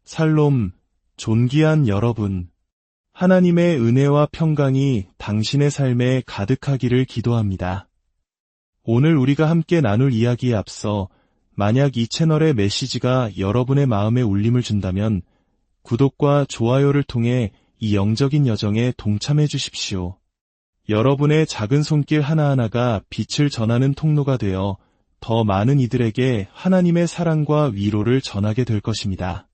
샬롬, 존귀한 여러분. 하나님의 은혜와 평강이 당신의 삶에 가득하기를 기도합니다. 오늘 우리가 함께 나눌 이야기에 앞서 만약 이 채널의 메시지가 여러분의 마음에 울림을 준다면 구독과 좋아요를 통해 이 영적인 여정에 동참해 주십시오. 여러분의 작은 손길 하나하나가 빛을 전하는 통로가 되어 더 많은 이들에게 하나님의 사랑과 위로를 전하게 될 것입니다.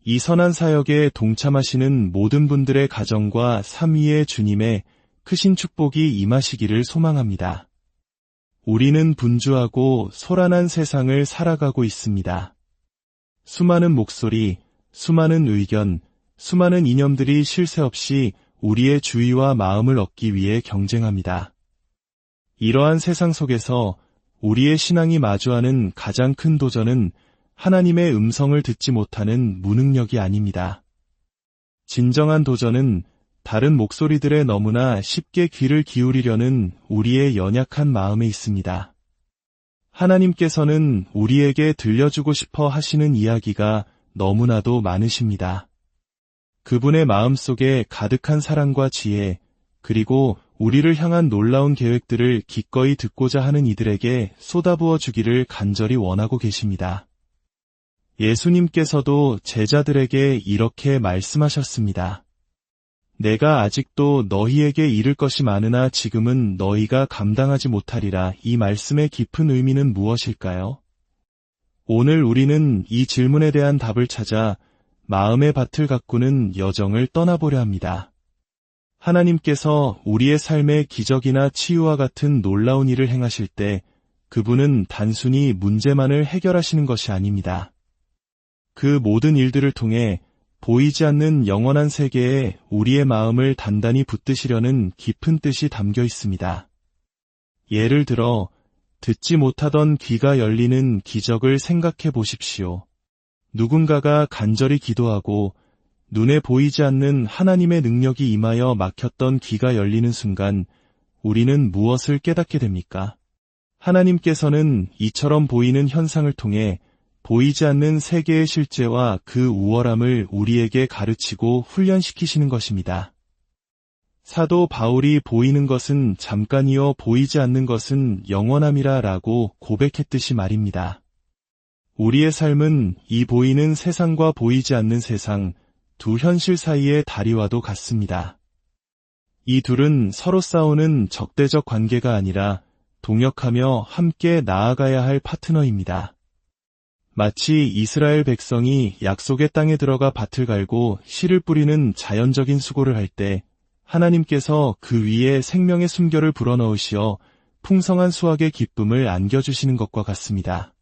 이 선한 사역에 동참하시는 모든 분들의 가정과 삼위의 주님의 크신 축복이 임하시기를 소망합니다. 우리는 분주하고 소란한 세상을 살아가고 있습니다. 수많은 목소리, 수많은 의견, 수많은 이념들이 쉴 새 없이 우리의 주의와 마음을 얻기 위해 경쟁합니다. 이러한 세상 속에서 우리의 신앙이 마주하는 가장 큰 도전은 하나님의 음성을 듣지 못하는 무능력이 아닙니다. 진정한 도전은 다른 목소리들에 너무나 쉽게 귀를 기울이려는 우리의 연약한 마음에 있습니다. 하나님께서는 우리에게 들려주고 싶어 하시는 이야기가 너무나도 많으십니다. 그분의 마음속에 가득한 사랑과 지혜, 그리고 우리를 향한 놀라운 계획들을 기꺼이 듣고자 하는 이들에게 쏟아부어 주기를 간절히 원하고 계십니다. 예수님께서도 제자들에게 이렇게 말씀하셨습니다. 내가 아직도 너희에게 이를 것이 많으나 지금은 너희가 감당하지 못하리라. 이 말씀의 깊은 의미는 무엇일까요? 오늘 우리는 이 질문에 대한 답을 찾아 마음의 밭을 가꾸는 여정을 떠나보려 합니다. 하나님께서 우리의 삶에 기적이나 치유와 같은 놀라운 일을 행하실 때 그분은 단순히 문제만을 해결하시는 것이 아닙니다. 그 모든 일들을 통해 보이지 않는 영원한 세계에 우리의 마음을 단단히 붙드시려는 깊은 뜻이 담겨 있습니다. 예를 들어 듣지 못하던 귀가 열리는 기적을 생각해 보십시오. 누군가가 간절히 기도하고 눈에 보이지 않는 하나님의 능력이 임하여 막혔던 귀가 열리는 순간 우리는 무엇을 깨닫게 됩니까? 하나님께서는 이처럼 보이는 현상을 통해 보이지 않는 세계의 실제와 그 우월함을 우리에게 가르치고 훈련시키시는 것입니다. 사도 바울이 보이는 것은 잠깐이요 보이지 않는 것은 영원함이라 라고 고백했듯이 말입니다. 우리의 삶은 이 보이는 세상과 보이지 않는 세상, 두 현실 사이의 다리와도 같습니다. 이 둘은 서로 싸우는 적대적 관계가 아니라 동역하며 함께 나아가야 할 파트너입니다. 마치 이스라엘 백성이 약속의 땅에 들어가 밭을 갈고 씨를 뿌리는 자연적인 수고를 할 때 하나님께서 그 위에 생명의 숨결을 불어넣으시어 풍성한 수확의 기쁨을 안겨주시는 것과 같습니다.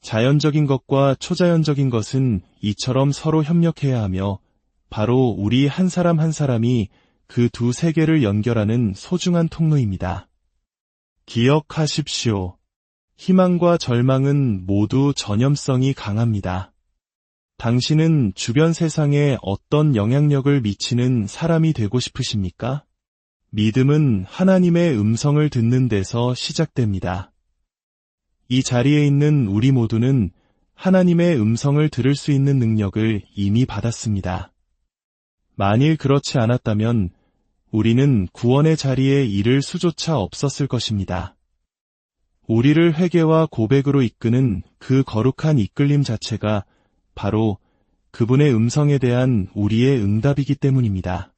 자연적인 것과 초자연적인 것은 이처럼 서로 협력해야 하며 바로 우리 한 사람 한 사람이 그 두 세계를 연결하는 소중한 통로입니다. 기억하십시오. 희망과 절망은 모두 전염성이 강합니다. 당신은 주변 세상에 어떤 영향력을 미치는 사람이 되고 싶으십니까? 믿음은 하나님의 음성을 듣는 데서 시작됩니다. 이 자리에 있는 우리 모두는 하나님의 음성을 들을 수 있는 능력을 이미 받았습니다. 만일 그렇지 않았다면 우리는 구원의 자리에 이를 수조차 없었을 것입니다. 우리를 회개와 고백으로 이끄는 그 거룩한 이끌림 자체가 바로 그분의 음성에 대한 우리의 응답이기 때문입니다.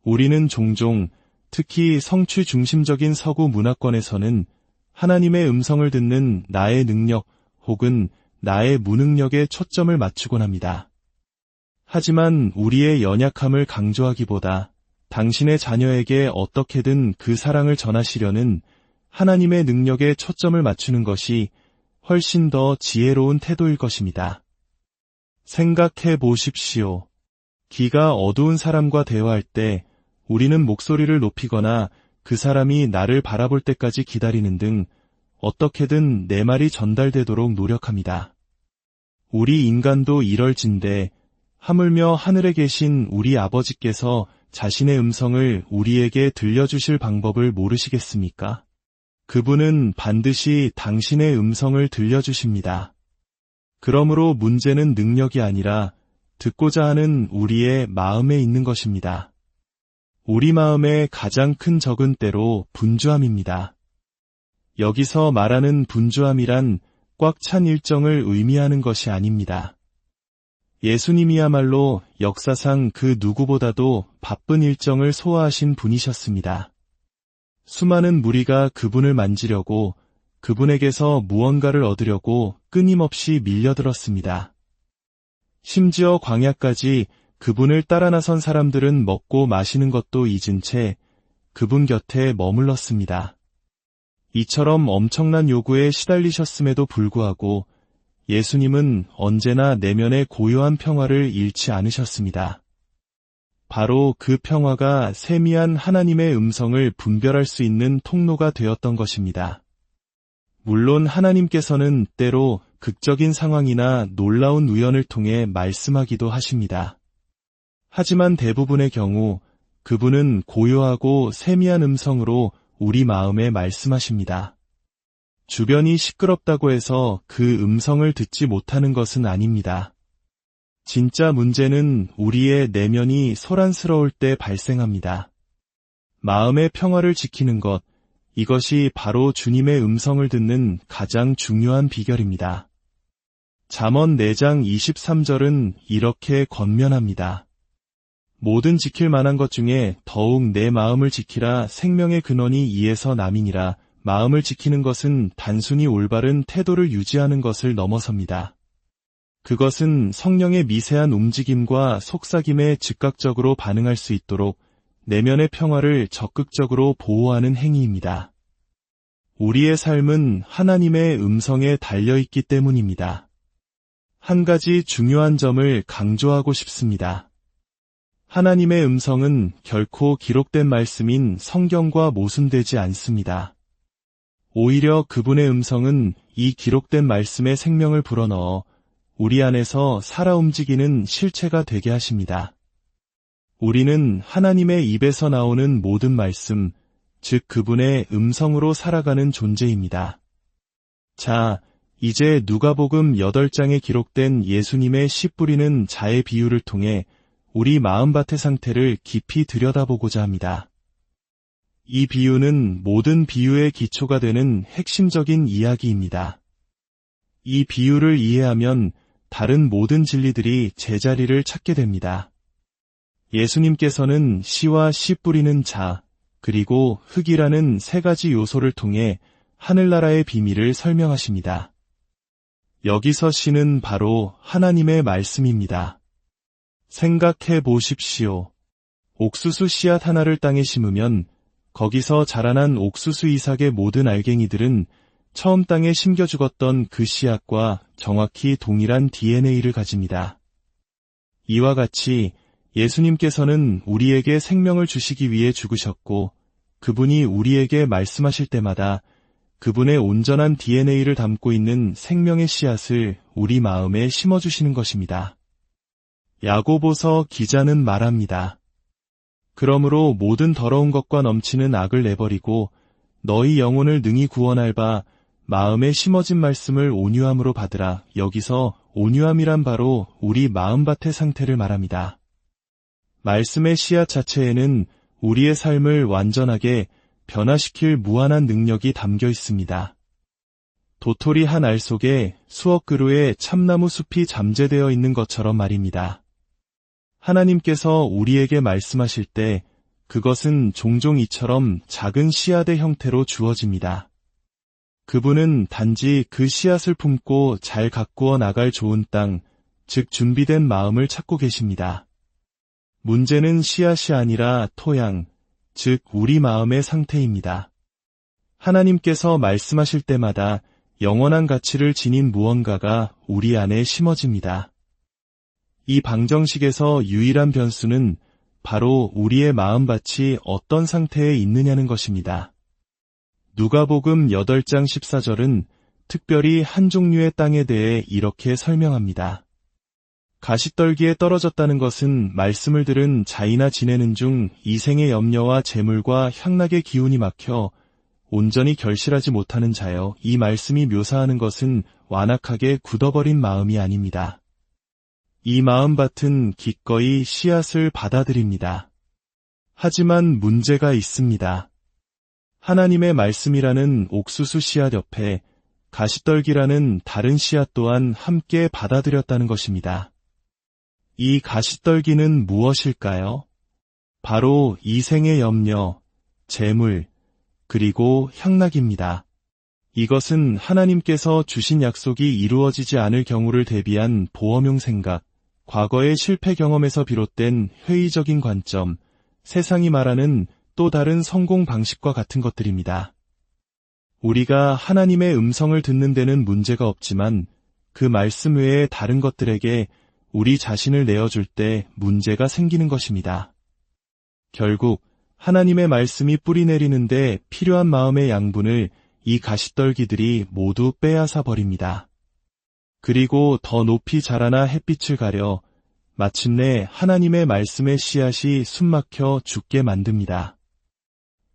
우리는 종종 특히 성취 중심적인 서구 문화권에서는 하나님의 음성을 듣는 나의 능력 혹은 나의 무능력에 초점을 맞추곤 합니다. 하지만 우리의 연약함을 강조하기보다 당신의 자녀에게 어떻게든 그 사랑을 전하시려는 하나님의 능력에 초점을 맞추는 것이 훨씬 더 지혜로운 태도일 것입니다. 생각해 보십시오. 귀가 어두운 사람과 대화할 때 우리는 목소리를 높이거나 그 사람이 나를 바라볼 때까지 기다리는 등 어떻게든 내 말이 전달되도록 노력합니다. 우리 인간도 이럴진데 하물며 하늘에 계신 우리 아버지께서 자신의 음성을 우리에게 들려주실 방법을 모르시겠습니까? 그분은 반드시 당신의 음성을 들려주십니다. 그러므로 문제는 능력이 아니라 듣고자 하는 우리의 마음에 있는 것입니다. 우리 마음의 가장 큰 적은 때로 분주함입니다. 여기서 말하는 분주함이란 꽉 찬 일정을 의미하는 것이 아닙니다. 예수님이야말로 역사상 그 누구보다도 바쁜 일정을 소화하신 분이셨습니다. 수많은 무리가 그분을 만지려고 그분에게서 무언가를 얻으려고 끊임없이 밀려들었습니다. 심지어 광야까지 그분을 따라 나선 사람들은 먹고 마시는 것도 잊은 채 그분 곁에 머물렀습니다. 이처럼 엄청난 요구에 시달리셨음에도 불구하고 예수님은 언제나 내면의 고요한 평화를 잃지 않으셨습니다. 바로 그 평화가 세미한 하나님의 음성을 분별할 수 있는 통로가 되었던 것입니다. 물론 하나님께서는 때로 극적인 상황이나 놀라운 우연을 통해 말씀하기도 하십니다. 하지만 대부분의 경우 그분은 고요하고 세미한 음성으로 우리 마음에 말씀하십니다. 주변이 시끄럽다고 해서 그 음성을 듣지 못하는 것은 아닙니다. 진짜 문제는 우리의 내면이 소란스러울 때 발생합니다. 마음의 평화를 지키는 것, 이것이 바로 주님의 음성을 듣는 가장 중요한 비결입니다. 잠언 4장 23절은 이렇게 권면합니다. 모든 지킬 만한 것 중에 더욱 내 마음을 지키라. 생명의 근원이 이에서 남이니라. 마음을 지키는 것은 단순히 올바른 태도를 유지하는 것을 넘어섭니다. 그것은 성령의 미세한 움직임과 속삭임에 즉각적으로 반응할 수 있도록 내면의 평화를 적극적으로 보호하는 행위입니다. 우리의 삶은 하나님의 음성에 달려있기 때문입니다. 한 가지 중요한 점을 강조하고 싶습니다. 하나님의 음성은 결코 기록된 말씀인 성경과 모순되지 않습니다. 오히려 그분의 음성은 이 기록된 말씀에 생명을 불어넣어 우리 안에서 살아 움직이는 실체가 되게 하십니다. 우리는 하나님의 입에서 나오는 모든 말씀, 즉 그분의 음성으로 살아가는 존재입니다. 자, 이제 누가복음 8장에 기록된 예수님의 씨 뿌리는 자의 비유를 통해 우리 마음밭의 상태를 깊이 들여다보고자 합니다. 이 비유는 모든 비유의 기초가 되는 핵심적인 이야기입니다. 이 비유를 이해하면 다른 모든 진리들이 제자리를 찾게 됩니다. 예수님께서는 씨와 씨 뿌리는 자, 그리고 흙이라는 세 가지 요소를 통해 하늘나라의 비밀을 설명하십니다. 여기서 씨는 바로 하나님의 말씀입니다. 생각해 보십시오. 옥수수 씨앗 하나를 땅에 심으면 거기서 자라난 옥수수 이삭의 모든 알갱이들은 처음 땅에 심겨 죽었던 그 씨앗과 정확히 동일한 DNA를 가집니다. 이와 같이 예수님께서는 우리에게 생명을 주시기 위해 죽으셨고 그분이 우리에게 말씀하실 때마다 그분의 온전한 DNA를 담고 있는 생명의 씨앗을 우리 마음에 심어주시는 것입니다. 야고보서 기자는 말합니다. 그러므로 모든 더러운 것과 넘치는 악을 내버리고 너희 영혼을 능히 구원할 바 마음에 심어진 말씀을 온유함으로 받으라. 여기서 온유함이란 바로 우리 마음밭의 상태를 말합니다. 말씀의 씨앗 자체에는 우리의 삶을 완전하게 변화시킬 무한한 능력이 담겨 있습니다. 도토리 한 알 속에 수억 그루의 참나무 숲이 잠재되어 있는 것처럼 말입니다. 하나님께서 우리에게 말씀하실 때 그것은 종종 이처럼 작은 씨앗의 형태로 주어집니다. 그분은 단지 그 씨앗을 품고 잘 가꾸어 나갈 좋은 땅, 즉 준비된 마음을 찾고 계십니다. 문제는 씨앗이 아니라 토양, 즉 우리 마음의 상태입니다. 하나님께서 말씀하실 때마다 영원한 가치를 지닌 무언가가 우리 안에 심어집니다. 이 방정식에서 유일한 변수는 바로 우리의 마음밭이 어떤 상태에 있느냐는 것입니다. 누가복음 8장 14절은 특별히 한 종류의 땅에 대해 이렇게 설명합니다. 가시떨기에 떨어졌다는 것은 말씀을 들은 자이나 지내는 중 이생의 염려와 재물과 향락의 기운이 막혀 온전히 결실하지 못하는 자여, 이 말씀이 묘사하는 것은 완악하게 굳어버린 마음이 아닙니다. 이 마음밭은 기꺼이 씨앗을 받아들입니다. 하지만 문제가 있습니다. 하나님의 말씀이라는 옥수수 씨앗 옆에 가시떨기라는 다른 씨앗 또한 함께 받아들였다는 것입니다. 이 가시떨기는 무엇일까요? 바로 이생의 염려, 재물, 그리고 향락입니다. 이것은 하나님께서 주신 약속이 이루어지지 않을 경우를 대비한 보험용 생각, 과거의 실패 경험에서 비롯된 회의적인 관점, 세상이 말하는 또 다른 성공 방식과 같은 것들입니다. 우리가 하나님의 음성을 듣는 데는 문제가 없지만 그 말씀 외에 다른 것들에게 우리 자신을 내어줄 때 문제가 생기는 것입니다. 결국 하나님의 말씀이 뿌리 내리는데 필요한 마음의 양분을 이 가시떨기들이 모두 빼앗아 버립니다. 그리고 더 높이 자라나 햇빛을 가려 마침내 하나님의 말씀의 씨앗이 숨막혀 죽게 만듭니다.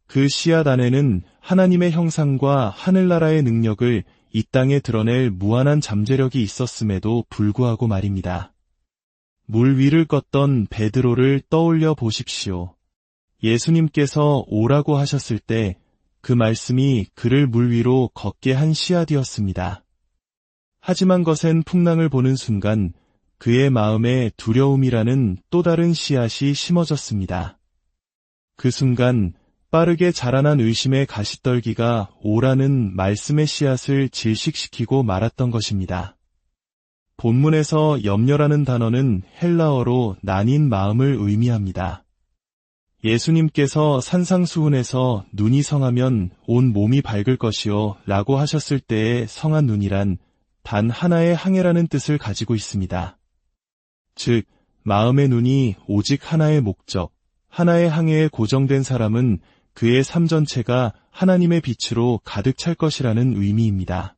그 씨앗 안에는 하나님의 형상과 하늘나라의 능력을 이 땅에 드러낼 무한한 잠재력이 있었음에도 불구하고 말입니다. 물 위를 걷던 베드로를 떠올려 보십시오. 예수님께서 오라고 하셨을 때 그 말씀이 그를 물 위로 걷게 한 씨앗이었습니다. 하지만 거센 풍랑을 보는 순간 그의 마음에 두려움이라는 또 다른 씨앗이 심어졌습니다. 그 순간 빠르게 자라난 의심의 가시떨기가 오라는 말씀의 씨앗을 질식시키고 말았던 것입니다. 본문에서 염려라는 단어는 헬라어로 나뉜 마음을 의미합니다. 예수님께서 산상수훈에서 눈이 성하면 온 몸이 밝을 것이요 라고 하셨을 때의 성한 눈이란 단 하나의 항해라는 뜻을 가지고 있습니다. 즉, 마음의 눈이 오직 하나의 목적, 하나의 항해에 고정된 사람은 그의 삶 전체가 하나님의 빛으로 가득 찰 것이라는 의미입니다.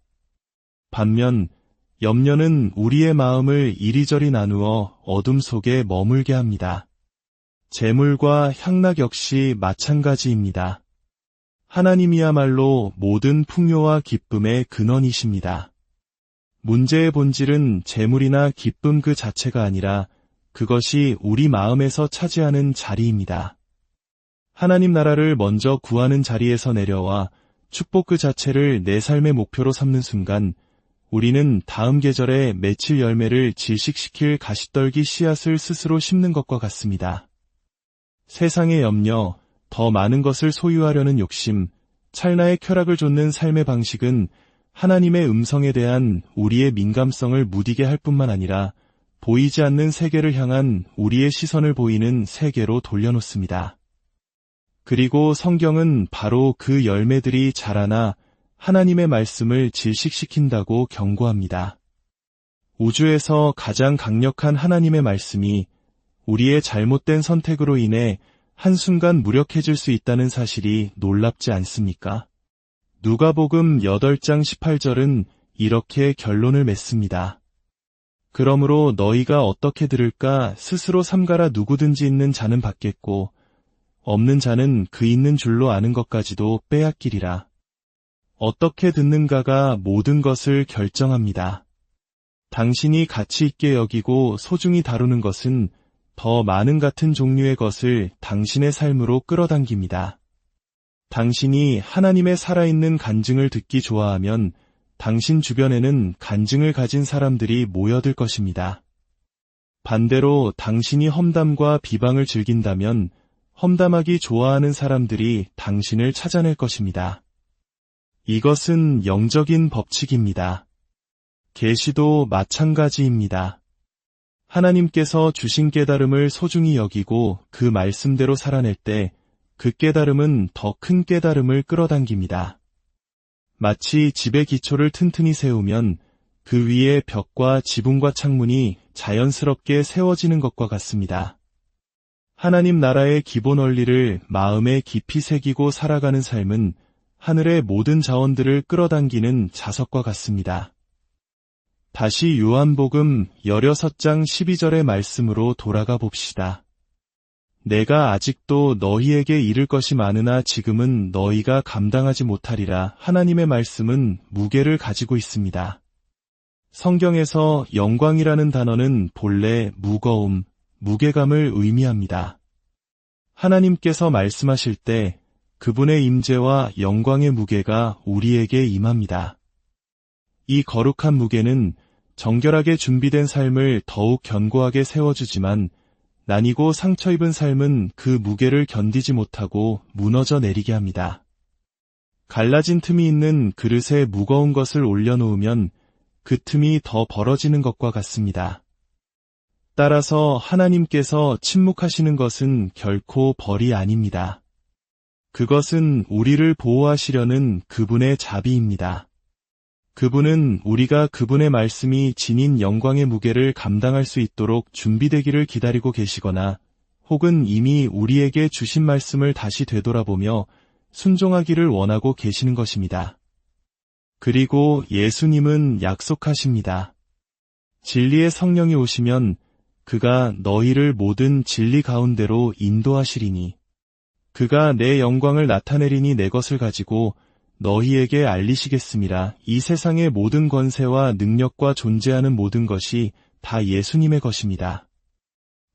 반면 염려는 우리의 마음을 이리저리 나누어 어둠 속에 머물게 합니다. 재물과 향락 역시 마찬가지입니다. 하나님이야말로 모든 풍요와 기쁨의 근원이십니다. 문제의 본질은 재물이나 기쁨 그 자체가 아니라 그것이 우리 마음에서 차지하는 자리입니다. 하나님 나라를 먼저 구하는 자리에서 내려와 축복 그 자체를 내 삶의 목표로 삼는 순간 우리는 다음 계절에 맺힐 열매를 질식시킬 가시떨기 씨앗을 스스로 심는 것과 같습니다. 세상의 염려, 더 많은 것을 소유하려는 욕심, 찰나의 쾌락을 좇는 삶의 방식은 하나님의 음성에 대한 우리의 민감성을 무디게 할 뿐만 아니라 보이지 않는 세계를 향한 우리의 시선을 보이는 세계로 돌려놓습니다. 그리고 성경은 바로 그 열매들이 자라나 하나님의 말씀을 질식시킨다고 경고합니다. 우주에서 가장 강력한 하나님의 말씀이 우리의 잘못된 선택으로 인해 한순간 무력해질 수 있다는 사실이 놀랍지 않습니까? 누가복음 8장 18절은 이렇게 결론을 맺습니다. 그러므로 너희가 어떻게 들을까 스스로 삼가라. 누구든지 있는 자는 받겠고 없는 자는 그 있는 줄로 아는 것까지도 빼앗기리라. 어떻게 듣는가가 모든 것을 결정합니다. 당신이 가치 있게 여기고 소중히 다루는 것은 더 많은 같은 종류의 것을 당신의 삶으로 끌어당깁니다. 당신이 하나님의 살아있는 간증을 듣기 좋아하면 당신 주변에는 간증을 가진 사람들이 모여들 것입니다. 반대로 당신이 험담과 비방을 즐긴다면 험담하기 좋아하는 사람들이 당신을 찾아낼 것입니다. 이것은 영적인 법칙입니다. 계시도 마찬가지입니다. 하나님께서 주신 깨달음을 소중히 여기고 그 말씀대로 살아낼 때 그 깨달음은 더 큰 깨달음을 끌어당깁니다. 마치 집의 기초를 튼튼히 세우면 그 위에 벽과 지붕과 창문이 자연스럽게 세워지는 것과 같습니다. 하나님 나라의 기본 원리를 마음에 깊이 새기고 살아가는 삶은 하늘의 모든 자원들을 끌어당기는 자석과 같습니다. 다시 요한복음 16장 12절의 말씀으로 돌아가 봅시다. 내가 아직도 너희에게 이를 것이 많으나 지금은 너희가 감당하지 못하리라. 하나님의 말씀은 무게를 가지고 있습니다. 성경에서 영광이라는 단어는 본래 무거움, 무게감을 의미합니다. 하나님께서 말씀하실 때 그분의 임재와 영광의 무게가 우리에게 임합니다. 이 거룩한 무게는 정결하게 준비된 삶을 더욱 견고하게 세워주지만 나뉘고 상처 입은 삶은 그 무게를 견디지 못하고 무너져 내리게 합니다. 갈라진 틈이 있는 그릇에 무거운 것을 올려놓으면 그 틈이 더 벌어지는 것과 같습니다. 따라서 하나님께서 침묵하시는 것은 결코 벌이 아닙니다. 그것은 우리를 보호하시려는 그분의 자비입니다. 그분은 우리가 그분의 말씀이 지닌 영광의 무게를 감당할 수 있도록 준비되기를 기다리고 계시거나 혹은 이미 우리에게 주신 말씀을 다시 되돌아보며 순종하기를 원하고 계시는 것입니다. 그리고 예수님은 약속하십니다. 진리의 성령이 오시면 그가 너희를 모든 진리 가운데로 인도하시리니 그가 내 영광을 나타내리니 내 것을 가지고 너희에게 알리시겠음이라. 이 세상의 모든 권세와 능력과 존재하는 모든 것이 다 예수님의 것입니다.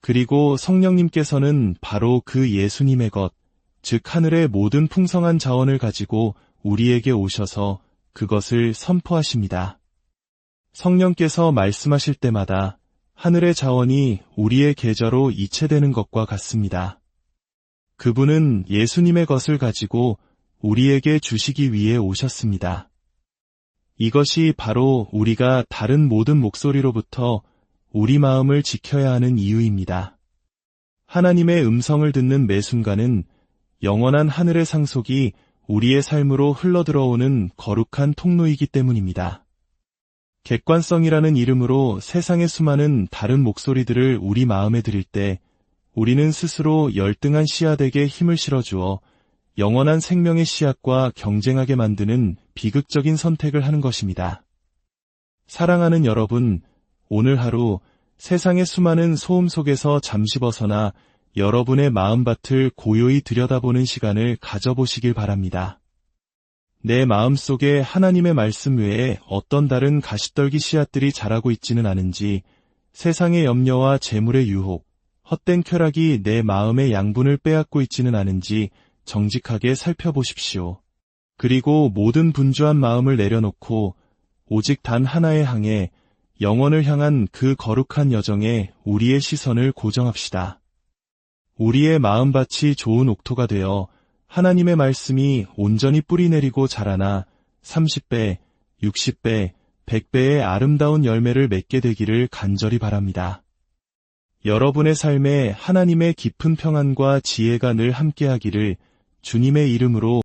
그리고 성령님께서는 바로 그 예수님의 것, 즉 하늘의 모든 풍성한 자원을 가지고 우리에게 오셔서 그것을 선포하십니다. 성령께서 말씀하실 때마다 하늘의 자원이 우리의 계좌로 이체되는 것과 같습니다. 그분은 예수님의 것을 가지고 우리에게 주시기 위해 오셨습니다. 이것이 바로 우리가 다른 모든 목소리로부터 우리 마음을 지켜야 하는 이유입니다. 하나님의 음성을 듣는 매 순간은 영원한 하늘의 상속이 우리의 삶으로 흘러들어오는 거룩한 통로이기 때문입니다. 객관성이라는 이름으로 세상의 수많은 다른 목소리들을 우리 마음에 들일 때 우리는 스스로 열등한 씨앗에게 힘을 실어주어 영원한 생명의 씨앗과 경쟁하게 만드는 비극적인 선택을 하는 것입니다. 사랑하는 여러분, 오늘 하루 세상의 수많은 소음 속에서 잠시 벗어나 여러분의 마음밭을 고요히 들여다보는 시간을 가져보시길 바랍니다. 내 마음속에 하나님의 말씀 외에 어떤 다른 가시떨기 씨앗들이 자라고 있지는 않은지, 세상의 염려와 재물의 유혹, 헛된 쾌락이 내 마음의 양분을 빼앗고 있지는 않은지 정직하게 살펴보십시오. 그리고 모든 분주한 마음을 내려놓고 오직 단 하나에 향해 영원을 향한 그 거룩한 여정에 우리의 시선을 고정합시다. 우리의 마음밭이 좋은 옥토가 되어 하나님의 말씀이 온전히 뿌리내리고 자라나 30배, 60배, 100배의 아름다운 열매를 맺게 되기를 간절히 바랍니다. 여러분의 삶에 하나님의 깊은 평안과 지혜가 늘 함께하기를 주님의 이름으로